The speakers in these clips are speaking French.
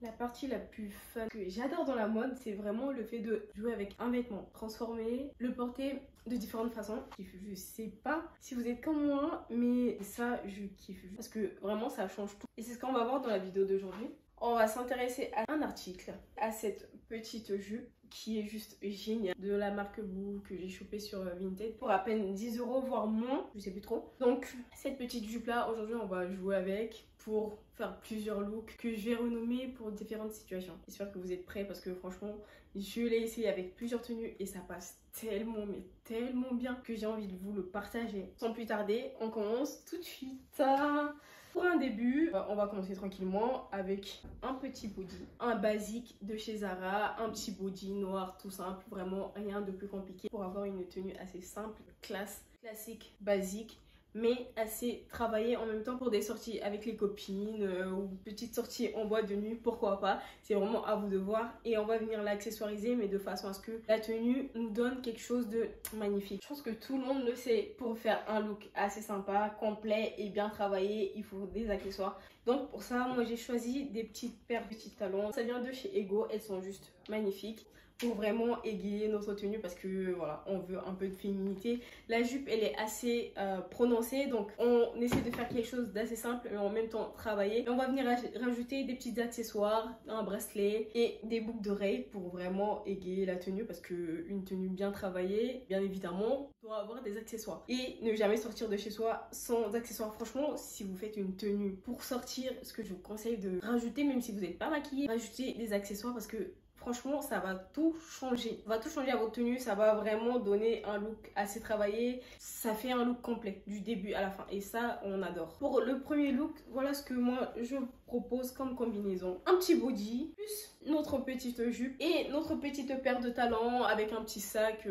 La partie la plus fun que j'adore dans la mode, c'est vraiment le fait de jouer avec un vêtement, transformer, le porter de différentes façons. Je sais pas si vous êtes comme moi, mais ça je kiffe parce que vraiment ça change tout. Et c'est ce qu'on va voir dans la vidéo d'aujourd'hui. On va s'intéresser à un article, à cette petite jupe qui est juste géniale de la marque Boo que j'ai chopé sur Vinted pour à peine 10 €, voire moins, je sais plus trop. Donc cette petite jupe là, aujourd'hui on va jouer avec pour faire plusieurs looks que je vais renommer pour différentes situations. J'espère que vous êtes prêts parce que franchement je l'ai essayé avec plusieurs tenues et ça passe tellement mais tellement bien que j'ai envie de vous le partager. Sans plus tarder, on commence tout de suite. Pour un début, on va commencer tranquillement avec un petit body, un basique de chez Zara, un petit body noir tout simple, vraiment rien de plus compliqué pour avoir une tenue assez simple, classique, basique, mais assez travaillée en même temps pour des sorties avec les copines ou petites sorties en boîte de nuit, pourquoi pas. C'est vraiment à vous de voir et on va venir l'accessoiriser mais de façon à ce que la tenue nous donne quelque chose de magnifique. Je pense que tout le monde le sait, pour faire un look assez sympa, complet et bien travaillé, il faut des accessoires. Donc pour ça, moi j'ai choisi des petites paires de petits talons. Ça vient de chez Ego, elles sont juste magnifiques pour vraiment égayer notre tenue parce que voilà, on veut un peu de féminité. La jupe elle est assez prononcée, donc on essaie de faire quelque chose d'assez simple mais en même temps travaillé. Et on va venir rajouter des petits accessoires, un bracelet et des boucles d'oreilles pour vraiment égayer la tenue parce que une tenue bien travaillée, bien évidemment, doit avoir des accessoires. Et ne jamais sortir de chez soi sans accessoires. Franchement, si vous faites une tenue pour sortir, ce que je vous conseille de rajouter, même si vous n'êtes pas maquillé, rajouter des accessoires parce que franchement, ça va tout changer. Ça va tout changer à votre tenue. Ça va vraiment donner un look assez travaillé. Ça fait un look complet du début à la fin. Et ça, on adore. Pour le premier look, voilà ce que moi, je propose comme combinaison. Un petit body, plus notre petite jupe et notre petite paire de talons avec un petit sac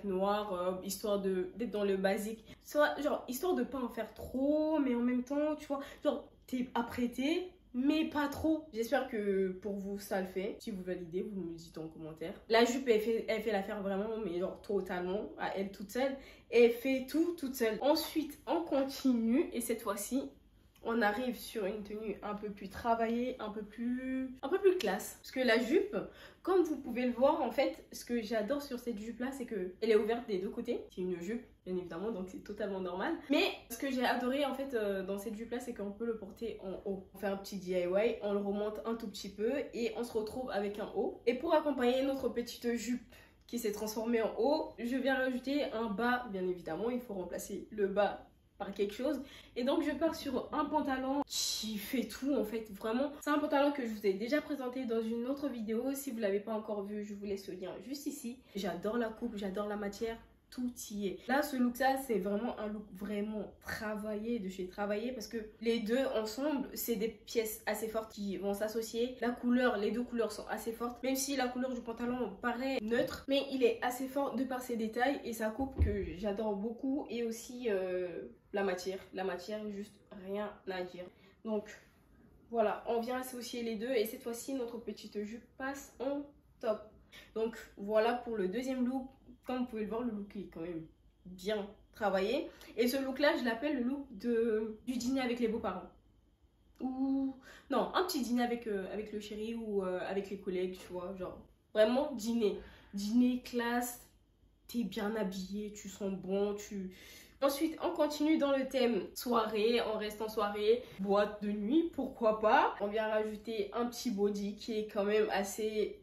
noir, histoire d'être dans le basique. Soit, genre, histoire de pas en faire trop, mais en même temps, tu vois, genre, t'es apprêté mais pas trop. J'espère que pour vous ça le fait. Si vous validez, vous me le dites en commentaire. La jupe elle fait l'affaire vraiment, mais genre totalement à elle toute seule. Elle fait tout toute seule. Ensuite on continue et cette fois-ci on arrive sur une tenue un peu plus travaillée, un peu plus classe. Parce que la jupe, comme vous pouvez le voir, en fait, ce que j'adore sur cette jupe là, c'est que elle est ouverte des deux côtés. C'est une jupe, bien évidemment, donc c'est totalement normal. Mais ce que j'ai adoré en fait dans cette jupe là, c'est qu'on peut le porter en haut. On fait un petit DIY, on le remonte un tout petit peu et on se retrouve avec un haut. Et pour accompagner notre petite jupe qui s'est transformée en haut, je viens rajouter un bas, bien évidemment. Il faut remplacer le bas par quelque chose et donc je pars sur un pantalon qui fait tout en fait, vraiment c'est un pantalon que je vous ai déjà présenté dans une autre vidéo. Si vous l'avez pas encore vu, je vous laisse le lien juste ici. J'adore la coupe, j'adore la matière, tout y est. Là ce look là c'est vraiment un look vraiment travaillé de chez travaillé parce que les deux ensemble c'est des pièces assez fortes qui vont s'associer. La couleur, les deux couleurs sont assez fortes, même si la couleur du pantalon paraît neutre, mais il est assez fort de par ses détails et sa coupe que j'adore beaucoup et aussi la matière juste rien à dire. Donc voilà, on vient associer les deux et cette fois-ci notre petite jupe passe en top. Donc voilà pour le deuxième look. Comme vous pouvez le voir, le look est quand même bien travaillé. Et ce look là, je l'appelle le look du dîner avec les beaux-parents. Ou non, un petit dîner avec le chéri ou avec les collègues, tu vois. Genre vraiment dîner classe, t'es bien habillé, tu sens bon, Ensuite, on continue dans le thème soirée, on reste en soirée, boîte de nuit, pourquoi pas. On vient rajouter un petit body qui est quand même assez...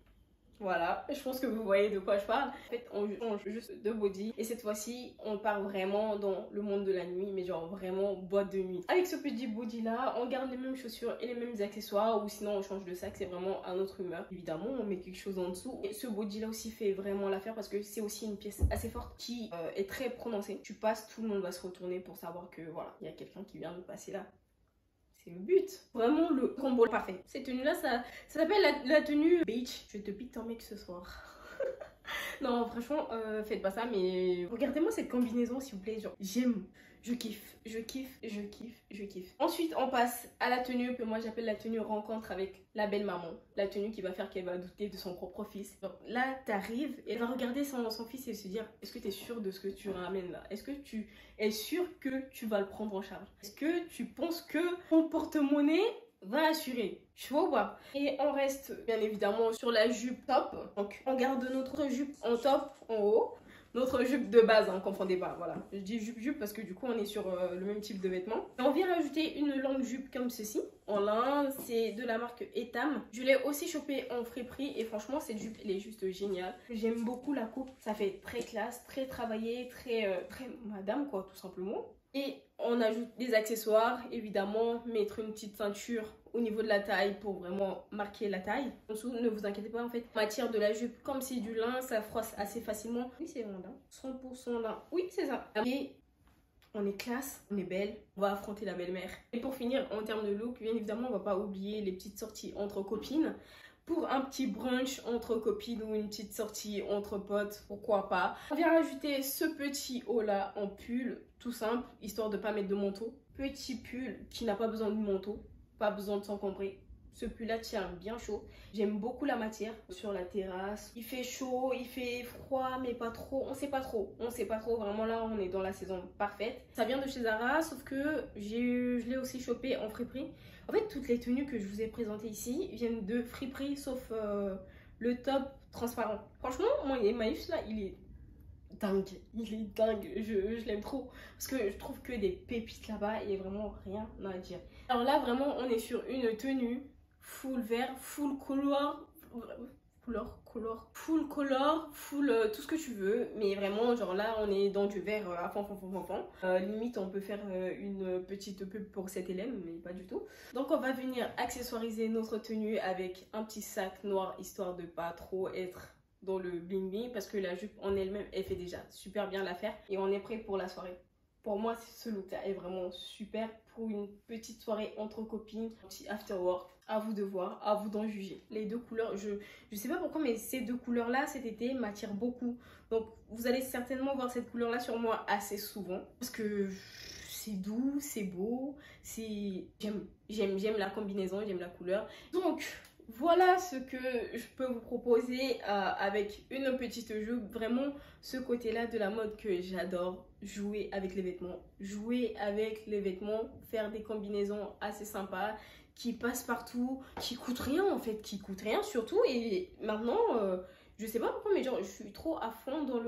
Voilà, je pense que vous voyez de quoi je parle. En fait, on change juste de body. Et cette fois-ci, on part vraiment dans le monde de la nuit, mais genre vraiment boîte de nuit. Avec ce petit body là, on garde les mêmes chaussures et les mêmes accessoires. Ou sinon, on change de sac, c'est vraiment à notre humeur. Évidemment, on met quelque chose en dessous. Et ce body là aussi fait vraiment l'affaire parce que c'est aussi une pièce assez forte qui est très prononcée. Tu passes, tout le monde va se retourner pour savoir que voilà, il y a quelqu'un qui vient de passer là. C'est le but. Vraiment le combo parfait. Cette tenue là, ça s'appelle la tenue beach. Je te pique ton mec ce soir. Non, franchement, faites pas ça, mais regardez-moi cette combinaison s'il vous plaît. Genre, j'aime, je kiffe. Ensuite, on passe à la tenue que moi j'appelle la tenue rencontre avec la belle maman. La tenue qui va faire qu'elle va douter de son propre fils. Donc là, t'arrives et elle va regarder son fils et se dire, est-ce que tu es sûre de ce que tu ramènes là? Est-ce que tu es sûre que tu vas le prendre en charge? Est-ce que tu penses que ton porte-monnaie va assurer. Tu vois ou pas? Et on reste bien évidemment sur la jupe top. Donc on garde notre jupe en top en haut. Notre jupe de base, hein, confondez pas, voilà. Je dis jupe parce que du coup on est sur le même type de vêtements. Et on vient rajouter une longue jupe comme ceci, en lin, c'est de la marque Etam. Je l'ai aussi chopé en friperie et franchement cette jupe elle est juste géniale. J'aime beaucoup la coupe, ça fait très classe, très travaillé, très madame quoi tout simplement. Et on ajoute des accessoires, évidemment, mettre une petite ceinture au niveau de la taille pour vraiment marquer la taille. En dessous, ne vous inquiétez pas, en fait, matière de la jupe, comme c'est du lin, ça froisse assez facilement. Oui, c'est lin, 100% lin. Oui, c'est ça. Et on est classe, on est belle, on va affronter la belle-mère. Et pour finir, en termes de look, bien évidemment, on va pas oublier les petites sorties entre copines. Pour un petit brunch entre copines ou une petite sortie entre potes, pourquoi pas. On vient rajouter ce petit haut là en pull, tout simple, histoire de pas mettre de manteau. Petit pull qui n'a pas besoin de manteau, pas besoin de s'encombrer. Ce pull là tient bien chaud. J'aime beaucoup la matière sur la terrasse. Il fait chaud, il fait froid, mais pas trop. On sait pas trop. On sait pas trop. Vraiment là, on est dans la saison parfaite. Ça vient de chez Zara, sauf que je l'ai aussi chopé en friperie. En fait, toutes les tenues que je vous ai présentées ici viennent de friperie, sauf le top transparent. Franchement, moi, Emmaüs là, il est dingue. Il est dingue. Je l'aime trop. Parce que je trouve que des pépites là-bas, il n'y a vraiment rien à dire. Alors là, vraiment, on est sur une tenue full vert, full color, full color, full tout ce que tu veux, mais vraiment genre là on est dans du vert à fond. Limite on peut faire une petite pub pour cette LM, mais pas du tout. Donc on va venir accessoiriser notre tenue avec un petit sac noir histoire de pas trop être dans le bling bling, parce que la jupe en elle-même elle fait déjà super bien l'affaire et on est prêt pour la soirée. Pour moi, ce look là est vraiment super pour une petite soirée entre copines, un petit after work. À vous de voir, à vous d'en juger. Les deux couleurs, je sais pas pourquoi, mais ces deux couleurs là cet été m'attirent beaucoup. Donc vous allez certainement voir cette couleur là sur moi assez souvent. Parce que c'est doux, c'est beau, j'aime la combinaison, j'aime la couleur. Donc voilà ce que je peux vous proposer avec une petite jupe. Vraiment ce côté là de la mode que j'adore. Jouer avec les vêtements, faire des combinaisons assez sympas qui passent partout, qui coûtent rien en fait, qui coûtent rien surtout. Et maintenant je sais pas pourquoi, mais genre je suis trop à fond dans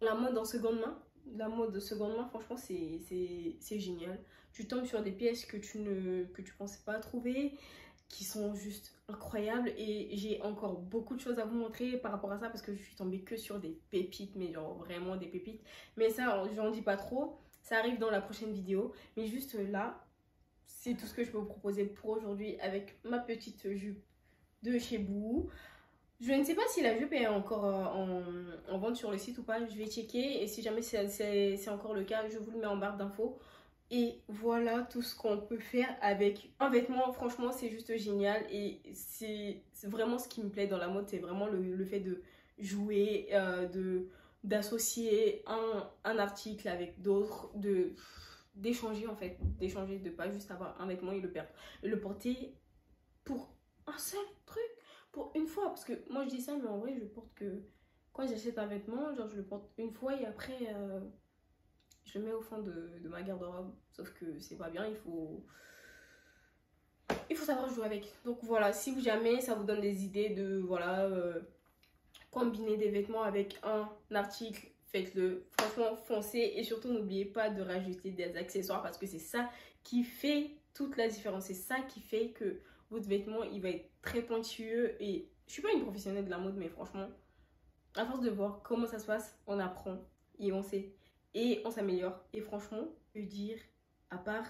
la mode en seconde main. La mode de seconde main, franchement c'est génial. Tu tombes sur des pièces que tu pensais pas trouver, qui sont juste incroyables, et j'ai encore beaucoup de choses à vous montrer par rapport à ça, parce que je suis tombée que sur des pépites, mais genre vraiment des pépites. Mais ça j'en dis pas trop, ça arrive dans la prochaine vidéo. Mais juste là, c'est tout ce que je peux vous proposer pour aujourd'hui avec ma petite jupe de chez Boo. Je ne sais pas si la jupe est encore en vente sur le site ou pas, je vais checker, et si jamais c'est encore le cas, je vous le mets en barre d'infos. Et voilà tout ce qu'on peut faire avec un vêtement. Franchement, c'est juste génial. Et c'est vraiment ce qui me plaît dans la mode. C'est vraiment le fait de jouer, d'associer un article avec d'autres, d'échanger en fait. D'échanger, de pas juste avoir un vêtement et le porter pour un seul truc, pour une fois. Parce que moi je dis ça, mais en vrai je porte que... Quand j'achète un vêtement, genre je le porte une fois et après... je le mets au fond de ma garde-robe. Sauf que c'est pas bien, il faut savoir jouer avec. Donc voilà, si jamais ça vous donne des idées de voilà combiner des vêtements avec un article, faites-le. Franchement, foncez, et surtout n'oubliez pas de rajouter des accessoires, parce que c'est ça qui fait toute la différence. C'est ça qui fait que votre vêtement il va être très pointilleux. Et je suis pas une professionnelle de la mode, mais franchement, à force de voir comment ça se passe, on apprend et on sait. Et on s'améliore. Et franchement, je veux dire, à part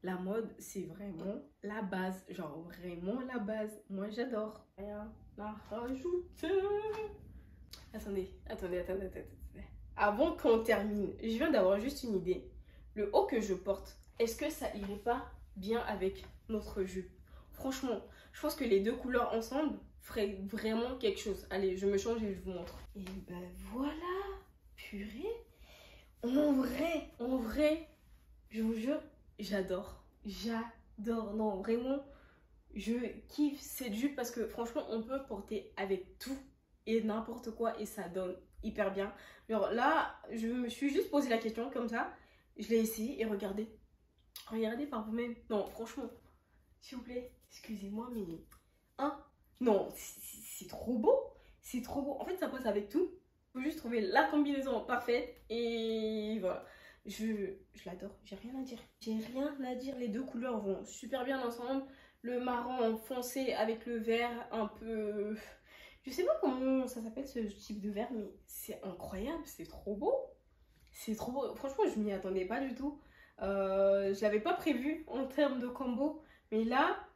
la mode, c'est vraiment la base. Genre vraiment la base. Moi j'adore. Rien à rajouter. Attendez. Avant qu'on termine, je viens d'avoir juste une idée. Le haut que je porte, est-ce que ça irait pas bien avec notre jupe? Franchement, je pense que les deux couleurs ensemble feraient vraiment quelque chose. Allez, je me change et je vous montre. Et ben voilà, purée. En vrai, je vous jure, j'adore. Non, vraiment, je kiffe cette jupe, parce que franchement, on peut porter avec tout et n'importe quoi et ça donne hyper bien. Genre là, je me suis juste posé la question comme ça, je l'ai essayé et regardez par vous-même. Non, franchement, s'il vous plaît, excusez-moi, mais... Hein? Non, c'est trop beau. C'est trop beau. En fait, ça passe avec tout. Il faut juste trouver la combinaison parfaite. Et voilà. Je l'adore. J'ai rien à dire. J'ai rien à dire. Les deux couleurs vont super bien ensemble. Le marron foncé avec le vert un peu... Je sais pas comment ça s'appelle ce type de vert, mais c'est incroyable. C'est trop beau. C'est trop beau. Franchement, je m'y attendais pas du tout. Je l'avais pas prévu en termes de combo. Mais là,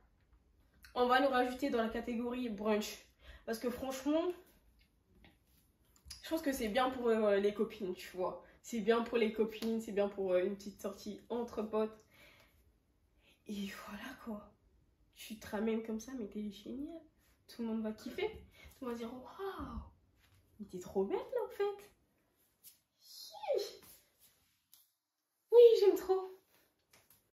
on va le rajouter dans la catégorie brunch. Parce que franchement, je pense que c'est bien pour les copines, tu vois. C'est bien pour les copines, c'est bien pour une petite sortie entre potes. Et voilà quoi. Tu te ramènes comme ça, mais t'es génial. Tout le monde va kiffer. Tout le monde va dire waouh, mais t'es trop belle en fait. Oui, j'aime trop.